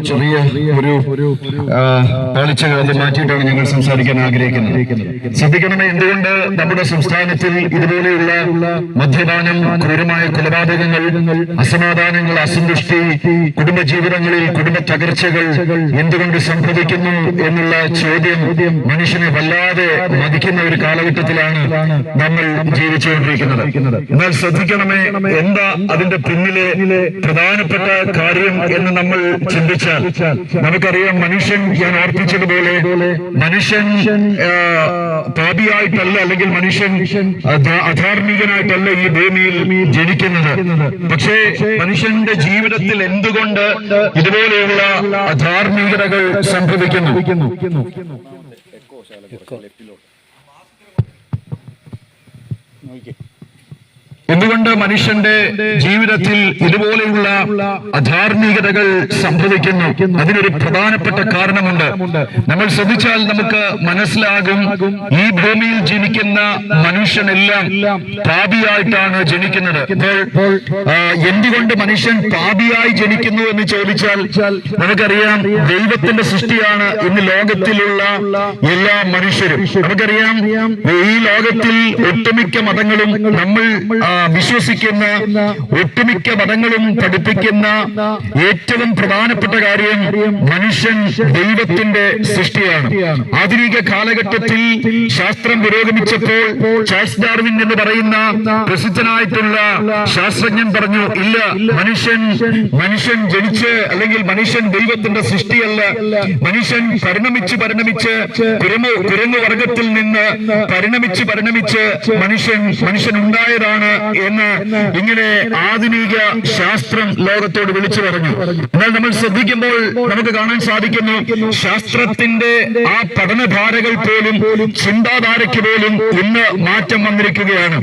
ചെറിയ ഒരു പാളിച്ചകൾ മാറ്റിയിട്ടാണ് ഞങ്ങൾ സംസാരിക്കാൻ ആഗ്രഹിക്കുന്നത്. ശ്രദ്ധിക്കണമേ, എന്തുകൊണ്ട് നമ്മുടെ സംസ്ഥാനത്തിൽ ഇതുപോലെയുള്ള മദ്യപാനം, ക്രൂരമായ കൊലപാതകങ്ങൾ, അസമാധാനങ്ങൾ, അസന്തുഷ്ടി, കുടുംബജീവിതങ്ങളിൽ കുടുംബ തകർച്ചകൾ എന്തുകൊണ്ട് സംഭവിക്കുന്നു എന്നുള്ള ചോദ്യം മനുഷ്യനെ വല്ലാതെ മതിക്കുന്ന ഒരു കാലഘട്ടത്തിലാണ് നമ്മൾ ജീവിച്ചുകൊണ്ടിരിക്കുന്നത്. എന്നാൽ ശ്രദ്ധിക്കണമേ, എന്താ അതിന്റെ പിന്നിലെ പ്രധാനപ്പെട്ട കാര്യം എന്ന് നമ്മൾ ചിന്തിച്ചാൽ നമുക്കറിയാം, മനുഷ്യൻ, ഞാൻ ഓർപ്പിച്ചതുപോലെ, മനുഷ്യൻ പാപിയായിട്ടല്ല, അല്ലെങ്കിൽ മനുഷ്യൻ അധാർമികനായിട്ടല്ല ഈ ഭൂമിയിൽ ജനിക്കുന്നത്. പക്ഷേ മനുഷ്യന്റെ ജീവിതത്തിൽ എന്തുകൊണ്ട് ഇതുപോലെയുള്ള അധാർമികതകൾ സംഭവിക്കുന്നു? എന്തുകൊണ്ട് മനുഷ്യന്റെ ജീവിതത്തിൽ ഇതുപോലെയുള്ള അധാർമികതകൾ സംഭവിക്കുന്നു? അതിനൊരു പ്രധാനപ്പെട്ട കാരണമുണ്ട്. നമ്മൾ ശ്രദ്ധിച്ചാൽ നമുക്ക് മനസ്സിലാകും, ഈ ഭൂമിയിൽ ജനിക്കുന്ന മനുഷ്യനെല്ലാം പാപിയായിട്ടാണ് ജനിക്കുന്നത്. അപ്പോൾ എന്തുകൊണ്ട് മനുഷ്യൻ പാപിയായി ജനിക്കുന്നു എന്ന് ചോദിച്ചാൽ നമുക്കറിയാം, ദൈവത്തിന്റെ സൃഷ്ടിയാണ് ഇന്ന് ലോകത്തിലുള്ള എല്ലാ മനുഷ്യരും. നമുക്കറിയാം, ഈ ലോകത്തിൽ ഒട്ടുമിക്ക മതങ്ങളും, നമ്മൾ വിശ്വസിക്കുന്ന ഒട്ടുമിക്ക മതങ്ങളും പഠിപ്പിക്കുന്ന ഏറ്റവും പ്രധാനപ്പെട്ട കാര്യം മനുഷ്യൻ ദൈവത്തിന്റെ സൃഷ്ടിയാണ്. ആധുനിക കാലഘട്ടത്തിൽ ശാസ്ത്രം പുരോഗമിച്ചപ്പോൾ ചാൾസ് ഡാർവിൻ എന്ന് പറയുന്ന പ്രസിദ്ധനായിട്ടുള്ള ശാസ്ത്രജ്ഞൻ പറഞ്ഞു, ഇല്ല, മനുഷ്യൻ ജനിച്ച്, അല്ലെങ്കിൽ മനുഷ്യൻ ദൈവത്തിന്റെ സൃഷ്ടിയല്ല, മനുഷ്യൻ പരിണമിച്ച് കുരങ്ങു വർഗത്തിൽ നിന്ന് പരിണമിച്ച് മനുഷ്യൻ ഉണ്ടായതാണ് എന്ന് ഇങ്ങനെ ആധുനിക ശാസ്ത്രം ലോകത്തോട് വിളിച്ചു പറഞ്ഞു. എന്നാൽ നമ്മൾ ശ്രദ്ധിക്കുമ്പോൾ നമുക്ക് കാണാൻ സാധിക്കുന്നു, ശാസ്ത്രത്തിന്റെ ആ പഠനധാരകൾ പോലും, ചിന്താധാരയ്ക്ക് പോലും ഇന്ന് മാറ്റം വന്നിരിക്കുകയാണ്.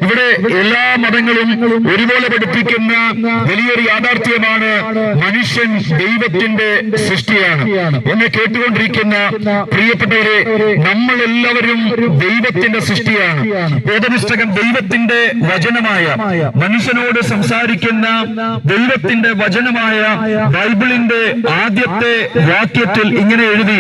ഇവിടെ എല്ലാ മതങ്ങളും ഒരുപോലെ പഠിപ്പിക്കുന്ന വലിയൊരു യാഥാർത്ഥ്യമാണ്, മനുഷ്യൻ ദൈവത്തിന്റെ സൃഷ്ടിയാണ്. എന്നെ കേട്ടുകൊണ്ടിരിക്കുന്ന പ്രിയപ്പെട്ടവരെ, നമ്മളെല്ലാവരും ദൈവത്തിന്റെ സൃഷ്ടിയാണ്. വേദപുസ്തകം ദൈവത്തിന്റെ വചനമായ, മനുഷ്യനോട് സംസാരിക്കുന്ന ദൈവത്തിന്റെ വചനമായ ബൈബിളിന്റെ ആദ്യത്തെ വാക്യത്തിൽ ഇങ്ങനെ എഴുതി,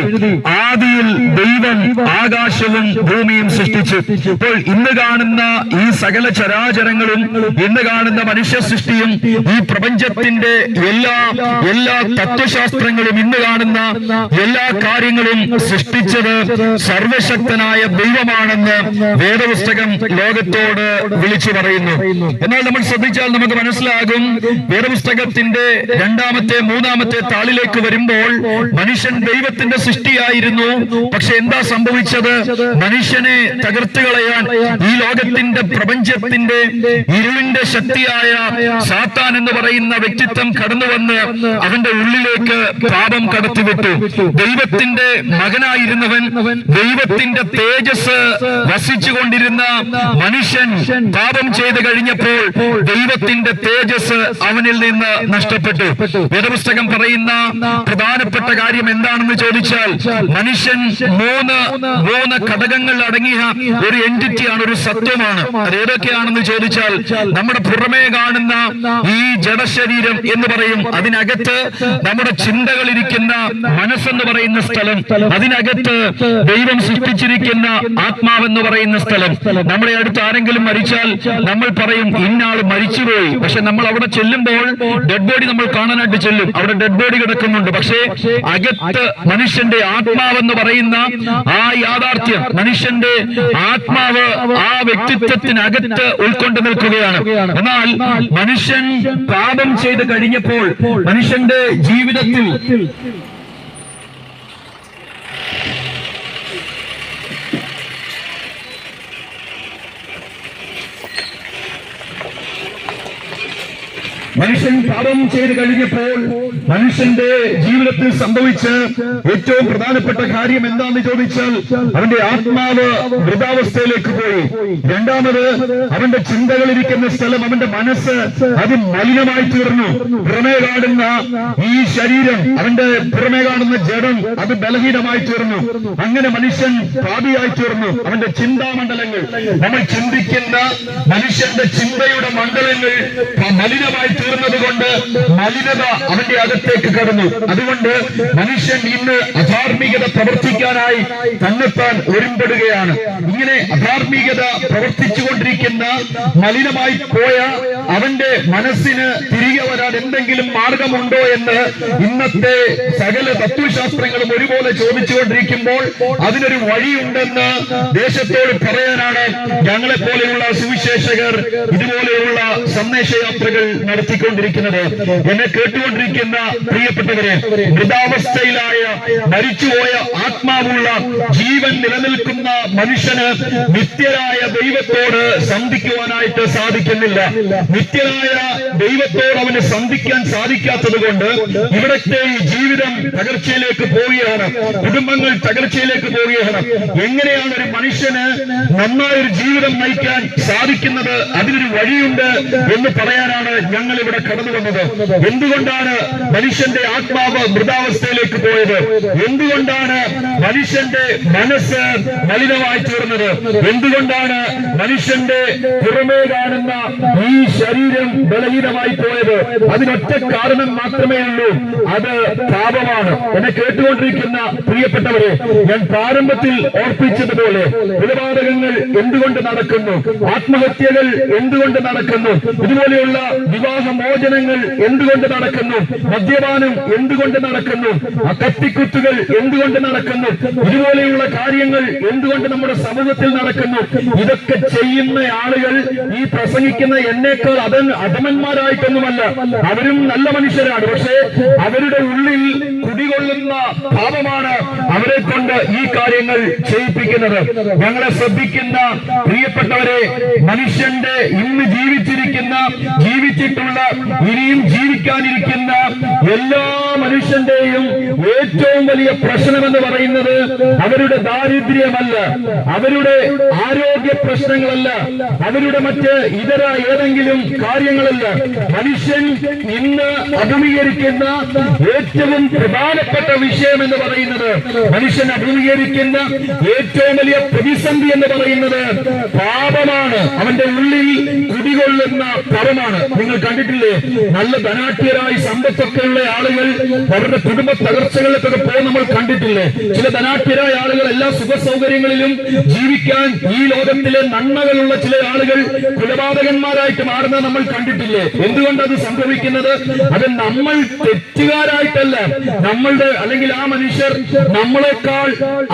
ആദിയിൽ ദൈവം ആകാശവും ഭൂമിയും സൃഷ്ടിച്ചു. ഇപ്പോൾ ഇന്ന് കാണുന്ന ഈ സകല ചരാചരങ്ങളും, ഇന്ന് കാണുന്ന മനുഷ്യ സൃഷ്ടിയും, ഈ പ്രപഞ്ചത്തിന്റെ എല്ലാ തത്വശാസ്ത്രങ്ങളും, ഇന്ന് കാണുന്ന എല്ലാ കാര്യങ്ങളും സൃഷ്ടിച്ചത് സർവശക്തനായ ദൈവമാണെന്ന് വേദപുസ്തകം ലോകത്തോട് വിളിച്ചു പറയുന്നു. എന്നാൽ നമ്മൾ ശ്രദ്ധിച്ചാൽ നമുക്ക് മനസ്സിലാകും, വേദപുസ്തകത്തിന്റെ 2-ാമത്തെ 3-ാമത്തെ താളിലേക്ക് വരുമ്പോൾ മനുഷ്യൻ ദൈവത്തിന്റെ സൃഷ്ടിയായിരുന്നു. പക്ഷെ എന്താ സംഭവിച്ചത്? മനുഷ്യനെ തകർത്ത് കളയാൻ ഈ ലോകത്തിന്റെ പ്രപഞ്ചത്തിന്റെ ഇരുളിന്റെ ശക്തിയായ സാത്താൻ എന്ന് പറയുന്ന വ്യക്തിത്വം കടന്നു വന്ന് അവന്റെ ഉള്ളിലേക്ക് പാപം കടത്തിവിട്ടു. ദൈവത്തിന്റെ മകനായിരുന്നവൻ, ദൈവത്തിന്റെ തേജസ് വസിച്ചുകൊണ്ടിരുന്ന മനുഷ്യൻ പാപം ചെയ്ത് കഴിഞ്ഞപ്പോൾ ദൈവത്തിന്റെ തേജസ് അവനിൽ നിന്ന് നഷ്ടപ്പെട്ടു. വേദപുസ്തകം പറയുന്ന പ്രധാനപ്പെട്ട കാര്യം എന്താണെന്ന് ചോദിച്ചാൽ, മനുഷ്യൻ മൂന്ന് ഘടകങ്ങൾ അടങ്ങിയ ഒരു എന്റിറ്റിയാണ്, ഒരു സത്വമാണ്. അത് ഏതൊക്കെയാണെന്ന് ചോദിച്ചാൽ, നമ്മുടെ പുറമേ കാണുന്ന ഈ ജഡശരീരം എന്ന് പറയും, അതിനകത്ത് നമ്മുടെ ചിന്തകൾ ഇരിക്കുന്ന മനസ്സെന്ന് പറയുന്ന സ്ഥലം, അതിനകത്ത് ദൈവം സൃഷ്ടിച്ചിരിക്കുന്ന ആത്മാവെന്ന് പറയുന്ന സ്ഥലം. നമ്മുടെ അടുത്ത് ആരെങ്കിലും മരിച്ചാൽ നമ്മൾ പറയും, ഇന്നാൾ മരിച്ചുപോയി. പക്ഷെ നമ്മൾ അവിടെ ചെല്ലുമ്പോൾ ഡെഡ് ബോഡി നമ്മൾ കാണാനായിട്ട് ചെല്ലും, അവിടെ ഡെഡ് ബോഡി കിടക്കുന്നുണ്ട്. പക്ഷേ അകത്ത് മനുഷ്യന്റെ ആത്മാവെന്ന് പറയുന്ന ആ യാഥാർത്ഥ്യം, മനുഷ്യന്റെ ആത്മാവ് ആ വ്യക്തിത്വത്തിനകത്ത് ഉൾക്കൊണ്ട് നിൽക്കുകയാണ്. എന്നാൽ മനുഷ്യൻ പാപം ചെയ്ത് കഴിഞ്ഞപ്പോൾ മനുഷ്യന്റെ ജീവിതത്തിൽ മനുഷ്യൻ പാപം ചെയ്ത് കഴിഞ്ഞപ്പോൾ മനുഷ്യന്റെ ജീവിതത്തിൽ സംഭവിച്ച ഏറ്റവും പ്രധാനപ്പെട്ട കാര്യം എന്താണെന്ന് ചോദിച്ചാൽ, അവന്റെ ആത്മാവ് മൃതാവസ്ഥയിലേക്ക് പോയി. രണ്ടാമത്, അവന്റെ ചിന്തകളിരിക്കുന്ന സ്ഥലം, അവന്റെ മനസ്സ് അത് മലിനമായി തീർന്നു. പുറമേ കാണുന്ന ഈ ശരീരം, അവന്റെ പുറമേ കാണുന്ന ജഡം അത് ബലഹീനമായി തീർന്നു. അങ്ങനെ മനുഷ്യൻ പാപിയായി തീർന്നു. അവന്റെ ചിന്താമണ്ഡലങ്ങൾ, നമ്മൾ ചിന്തിക്കുന്ന മനുഷ്യന്റെ ചിന്തയുടെ മണ്ഡലങ്ങൾ മലിനമായി തീർന്നത് കൊണ്ട് മലിനത അവന്റെ അകത്തേക്ക് കടന്നു. അതുകൊണ്ട് മനുഷ്യൻ ഇന്ന് അധാർമികത പ്രവർത്തിക്കാനായി തന്നെത്താൻ ഒരുമ്പെടുകയാണ്. ഇങ്ങനെ അധാർമികത പ്രവർത്തിച്ചുകൊണ്ടിരിക്കുന്ന മലിനമായി പോയ അവന്റെ മനസ്സിന് തിരികെ വരാൻ എന്തെങ്കിലും മാർഗമുണ്ടോ എന്ന് ഇന്നത്തെ സകല തത്വശാസ്ത്രങ്ങളും ഒരുപോലെ ചോദിച്ചുകൊണ്ടിരിക്കുമ്പോൾ അതിനൊരു വഴിയുണ്ടെന്ന് ദേശത്തോട് പറയാനാണ് ഞങ്ങളെ പോലെയുള്ള സുവിശേഷകർ ഇതുപോലെയുള്ള സന്ദേശയാത്രകൾ നടത്തിക്കൊണ്ടിരിക്കുന്നത്. എന്നെ കേട്ടുകൊണ്ടിരിക്കുന്ന പ്രിയപ്പെട്ടവരെ, മൃതാവസ്ഥയിലായ മരിച്ചുപോയ ആത്മാവുള്ള ജീവൻ നിലനിൽക്കുന്ന മനുഷ്യന് നിത്യരായ ദൈവത്തോട് സന്ധിക്കുവാനായിട്ട് സാധിക്കുന്നില്ല. നിത്യനായ ദൈവത്തോട് അവന് സന്ധിക്കാൻ സാധിക്കാത്തത് കൊണ്ട് ഇവിടത്തെ ഈ ജീവിതം തകർച്ചയിലേക്ക് പോവുകയാണ്, കുടുംബങ്ങൾ തകർച്ചയിലേക്ക് പോവുകയാണ്. എങ്ങനെയാണ് ഒരു മനുഷ്യന് നന്നായൊരു ജീവിതം നയിക്കാൻ സാധിക്കുന്നത്? അതിനൊരു വഴിയുണ്ട് എന്ന് പറയാനാണ് ഞങ്ങൾ ഇവിടെ കടന്നു വന്നത്. എന്തുകൊണ്ടാണ് മനുഷ്യന്റെ ആത്മാവ് മൃതാവസ്ഥയിലേക്ക് പോയത്? എന്തുകൊണ്ടാണ് മനുഷ്യന്റെ മനസ്സ് മലിനമായി തീർന്നത്? എന്തുകൊണ്ടാണ് മനുഷ്യന്റെ പുറമേ കാണുന്ന ഈ ശരീരം ബലഹീനമായി പോയത്? അതിനൊറ്റ കാരണം മാത്രമേ ഉള്ളൂ, അത് പാപമാണ്. എന്നെ കേട്ടുകൊണ്ടിരിക്കുന്ന പ്രിയപ്പെട്ടവരെ, ഞാൻ പ്രാരംഭത്തിൽ ഓർപ്പിച്ചതുപോലെ കൊലപാതകങ്ങൾ എന്തുകൊണ്ട് നടക്കുന്നു? ആത്മഹത്യകൾ എന്തുകൊണ്ട് നടക്കുന്നു? ഇതുപോലെയുള്ള വിവാഹമോചനങ്ങൾ എന്തുകൊണ്ട് നടക്കുന്നു? മദ്യപാനം എന്തുകൊണ്ട് നടക്കുന്നു? കത്തിക്കുത്തുകൾ എന്തുകൊണ്ട് നടക്കുന്നു? ഇതുപോലെയുള്ള കാര്യങ്ങൾ എന്തുകൊണ്ട് നമ്മുടെ സമൂഹത്തിൽ നടക്കുന്നു? ഇതൊക്കെ ചെയ്യുന്ന ആളുകൾ ഈ പ്രസംഗിക്കുന്ന എന്നേക്കാൾ അധമന്മാരായിട്ടൊന്നുമല്ല, അവരും നല്ല മനുഷ്യരാണ്. പക്ഷേ അവരുടെ ഉള്ളിൽ കുടികൊള്ളുന്ന പാപമാണ് അവരെ കൊണ്ട് ഈ കാര്യങ്ങൾ ചെയ്യിപ്പിക്കുന്നത്. ഞങ്ങളെ ശ്രദ്ധിക്കുന്ന പ്രിയപ്പെട്ടവരെ, മനുഷ്യന്റെ ഇന്ന് ജീവിച്ചിട്ടുള്ള ഇനിയും ജീവിക്കാനിരിക്കുന്ന എല്ലാ മനുഷ്യന്റെയും ഏറ്റവും വലിയ പ്രശ്നമെന്ന് പറയുന്നത് അവരുടെ ദാരിദ്ര്യമല്ല, അവരുടെ ആരോഗ്യ പ്രശ്നങ്ങളല്ല, അവരുടെ മറ്റ് ഇതര ഏതെങ്കിലും കാര്യങ്ങളല്ല. മനുഷ്യൻ ഇന്ന് അഭിമുഖീകരിക്കുന്ന ഏറ്റവും പ്രധാനപ്പെട്ട വിഷയം എന്ന് പറയുന്നത്, മനുഷ്യൻ അഭിമുഖീകരിക്കുന്ന ഏറ്റവും വലിയ പ്രതിസന്ധി എന്ന് പറയുന്നത് പാപമാണ്. അവന്റെ ഉള്ളിൽ കുടികൊള്ളുന്ന പാപമാണ്. നിങ്ങൾ കണ്ടിട്ടില്ലേ, നല്ല ധനാഠ്യരായി സമ്പത്തൊക്കെയുള്ള ആളുകൾ അവരുടെ കുടുംബ തകർച്ചകളിലൊക്കെ പോകും നമ്മൾ കണ്ടിട്ടില്ലേ? ചില ധനാഠ്യരായ ആളുകൾ എല്ലാ സുഖ സൗകര്യങ്ങളിലും ജീവിക്കാൻ ഈ ലോകത്തിലെ നന്മകളുള്ള ചില ആളുകൾ കൊലപാതകന്മാരായിട്ട് മാറുന്നത് നമ്മൾ കണ്ടിട്ടില്ലേ? എന്തുകൊണ്ടത് സംഭവിക്കുന്നത്? അത് നമ്മൾ തെറ്റുകാരായിട്ടല്ല, നമ്മളുടെ അല്ലെങ്കിൽ ആ മനുഷ്യർ നമ്മളെക്കാൾ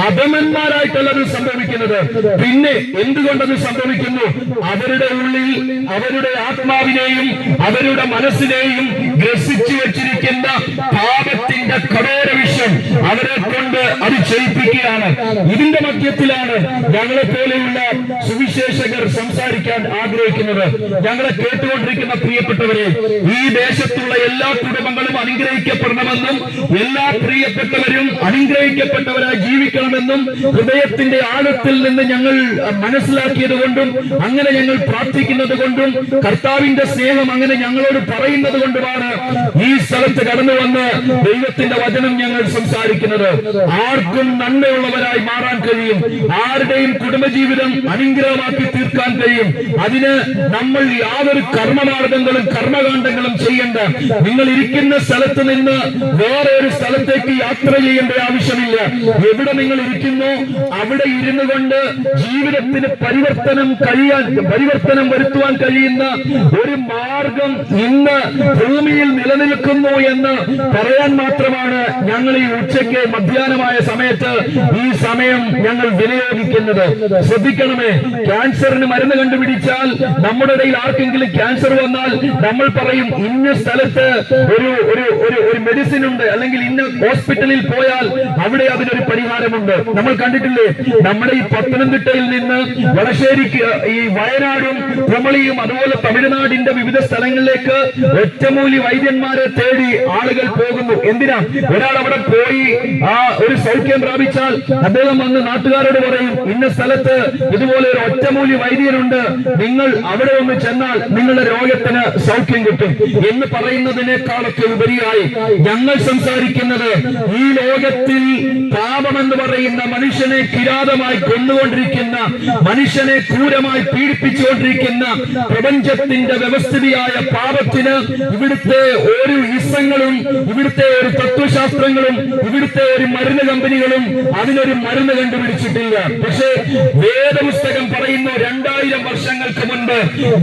അധമന്മാരായിട്ടല്ല അത് സംഭവിക്കുന്നത്. പിന്നെ എന്തുകൊണ്ടത് സംഭവിക്കുന്നു? അവരുടെ ഉള്ളിൽ അവരുടെ ആത്മാവിനെയും അവരുടെ മനസ്സിനെയും ഗ്രസിച്ചു വെച്ചിരിക്കുന്ന പാപത്തിന്റെ കടോര വിഷം അവരെ കൊണ്ട് അത് ചെയ്യിപ്പിക്കുകയാണ്. ഇതിന്റെ മധ്യത്തിലാണ് ഞങ്ങളെ പോലെയുള്ള സുവിശേഷകർ സംസാരിക്കാൻ ആഗ്രഹിക്കുന്നത്. ഞങ്ങളെ കേട്ടുകൊണ്ടിരിക്കുന്ന പ്രിയപ്പെട്ടവരെ, ഈ ദേശത്തുള്ള എല്ലാ കുടുംബങ്ങളും അനുഗ്രഹിക്കപ്പെടണമെന്നും എല്ലാ പ്രിയപ്പെട്ടവരും അനുഗ്രഹിക്കപ്പെട്ടവരായി ജീവിക്കണമെന്നും ഹൃദയത്തിന്റെ ആഴത്തിൽ നിന്ന് ഞങ്ങൾ മനസ്സിലാക്കിയത് കൊണ്ടും അങ്ങനെ ഞങ്ങൾ പ്രാർത്ഥിക്കുന്നത് കൊണ്ടും കർത്താവിന്റെ സ്നേഹം അങ്ങനെ ഞങ്ങളോട് പറയുന്നത് കൊണ്ടുമാണ് ഈ സ്ഥലത്ത് കടന്നു വന്ന് ദൈവത്തിന്റെ വചനം ഞങ്ങൾ സംസാരിക്കുന്നത്. ആർക്കും നന്മയുള്ളവരായി മാറാൻ കഴിയും, ആരുടെയും കുടുംബജീവിതം അനുഗ്രഹമാക്കി തീർക്കാൻ കഴിയും. അതിന് നമ്മൾ യാതൊരു കർമ്മമാർഗങ്ങളും കർമ്മകാണ്ഡങ്ങളും ചെയ്യേണ്ട. നിങ്ങൾ ഇരിക്കുന്ന സ്ഥലത്ത് നിന്ന് വേറെ ഒരു സ്ഥലത്തേക്ക് യാത്ര ചെയ്യേണ്ട ആവശ്യമില്ല. എവിടെ നിങ്ങൾ ഇരിക്കുന്നു അവിടെ ഇരുന്നു കൊണ്ട് ജീവിതത്തിന് പരിവർത്തനം വരുത്തുവാൻ കഴിയുന്ന ഒരു മാർഗം ഇന്ന് ഭൂമിയിൽ നിലനിൽക്കുന്നു എന്ന് പറയാൻ മാത്രമാണ് ഞങ്ങൾ ഈ ഉച്ചയ്ക്ക് മധ്യാഹ്നമായ സമയത്ത് ഈ സമയം ഞങ്ങൾ വിനിയോഗിക്കുന്നത്. ശ്രദ്ധിക്കണമേ, ക്യാൻസറിന് മരുന്ന് കണ്ടുപിടിച്ചാൽ നമ്മുടെ ഇടയിൽ ആർക്കെങ്കിലും ക്യാൻസർ വന്നാൽ നമ്മൾ പറയും ഇന്ന സ്ഥലത്ത് ഒരു മെഡിസിൻ ഉണ്ട്, അല്ലെങ്കിൽ ഇന്ന ഹോസ്പിറ്റലിൽ പോയാൽ അവിടെ അതിനൊരു പരിഹാരമുണ്ട്. നമ്മൾ കണ്ടിട്ടില്ലേ, നമ്മുടെ ഈ പത്തനംതിട്ടയിൽ നിന്ന് വളശ്ശേരിക്ക് ഈ വയനാടും കുമളിയും അതുപോലെ തമിഴ്നാടിന്റെ വിവിധ സ്ഥലങ്ങളിലേക്ക് ഒറ്റമൂലി വൈദ്യന്മാരെ തേടി ആളുകൾ പോകുന്നു. എന്തിനാ? ഒരാൾ അവിടെ പോയി ആ ഒരു സൗഖ്യം പ്രാപിച്ചാൽ അദ്ദേഹം വന്ന് നാട്ടുകാരോട് പറയും ഇന്ന സ്ഥലത്ത് ഇതുപോലെ ഒരു ഒറ്റമൂലി വൈദ്യനുണ്ട്, നിങ്ങൾ അവിടെ ഒന്ന് ചെന്നാൽ നിങ്ങളുടെ രോഗത്തിന് സൗഖ്യം കിട്ടും എന്ന് പറയുന്നതിനേക്കാളൊക്കെ ഉപരിയായി ഞങ്ങൾ സംസാരിക്കുന്നത് പറയുന്നത്, ഈ ലോകത്തിൽ പാപമെന്ന് പറയുന്ന മനുഷ്യനെ കിരാതമായി കൊന്നുകൊണ്ടിരിക്കുന്ന, മനുഷ്യനെ ക്രൂരമായി പീഡിപ്പിച്ചുകൊണ്ടിരിക്കുന്ന പ്രപഞ്ചത്തിന്റെ വ്യവസ്ഥിതിയായ പാപത്തിന് ഇവിടുത്തെ ഒരു ഇസങ്ങളും, ഇവിടുത്തെ ഒരു തത്വശാസ്ത്രങ്ങളും, ഇവിടുത്തെ ഒരു മരുന്ന് കമ്പനികളും അതിനൊരു മരുന്ന് കണ്ടുപിടിച്ചിട്ടില്ല. പക്ഷേ വേദപുസ്തകം പറയുന്നു, 2000 വർഷങ്ങൾക്ക് മുൻപ്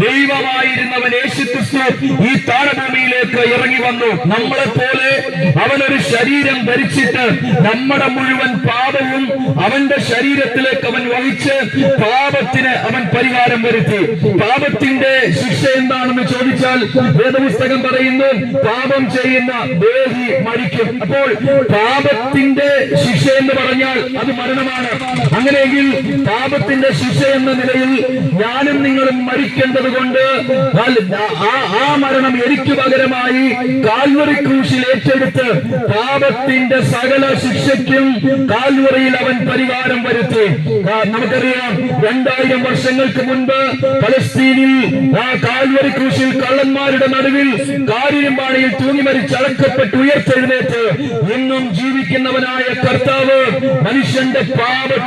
ദൈവമായിരുന്നവൻ യേശുക്രിസ്തു ഈ താഴഭൂമിയിലേക്ക് ഇറങ്ങി വന്നു. നമ്മളെപ്പോലെ അവനൊരു ശരീരം ധരിച്ചിട്ട് നമ്മുടെ മുഴുവൻ പാപവും അവന്റെ ശരീരത്തിലേക്ക് അവൻ വഹിച്ച് പാപത്തിന് അവൻ പരിഹാരം വരുത്തി. പാപത്തിന്റെ ശിക്ഷ എന്താണെന്ന് ചോദിച്ചാൽ വേദപുസ്തകം പറയുന്നു, പാപം ചെയ്യുന്ന ദേഹി മരിക്കും. അപ്പോൾ പാപത്തിന്റെ ശിക്ഷ എന്ന് പറഞ്ഞാൽ അത് മരണമാണ്. അങ്ങനെയെങ്കിൽ പാപത്തിന്റെ ശിക്ഷ എന്ന നിലയിൽ ഞാനും നിങ്ങളും മരിക്കേണ്ടത് കൊണ്ട് ആ മരണം എനിക്ക് പകരമായി കാൽവറി ക്രൂശിൽ ഏറ്റെടുത്ത് പാപത്തിന്റെ സകല ശിക്ഷയ്ക്കും കാൽവറിയിൽ അവൻ പരിഹാരം വരുത്തി. നമുക്കറിയാം, 2000 വർഷങ്ങൾക്ക് മുൻപ് പലസ്തീനിൽ ആ കാൽവറി ക്രൂശിൽ കള്ളന്മാരുടെ നടുവിൽ കാരിരുമ്പാണിയിൽ തൂങ്ങി മരിച്ചടക്കപ്പെട്ട് ഉയർത്തെഴുന്നേറ്റ് ഇന്നും ജീവിക്കുന്നവനായ കർത്താവ് മനുഷ്യന്റെ പാപത്തിൽ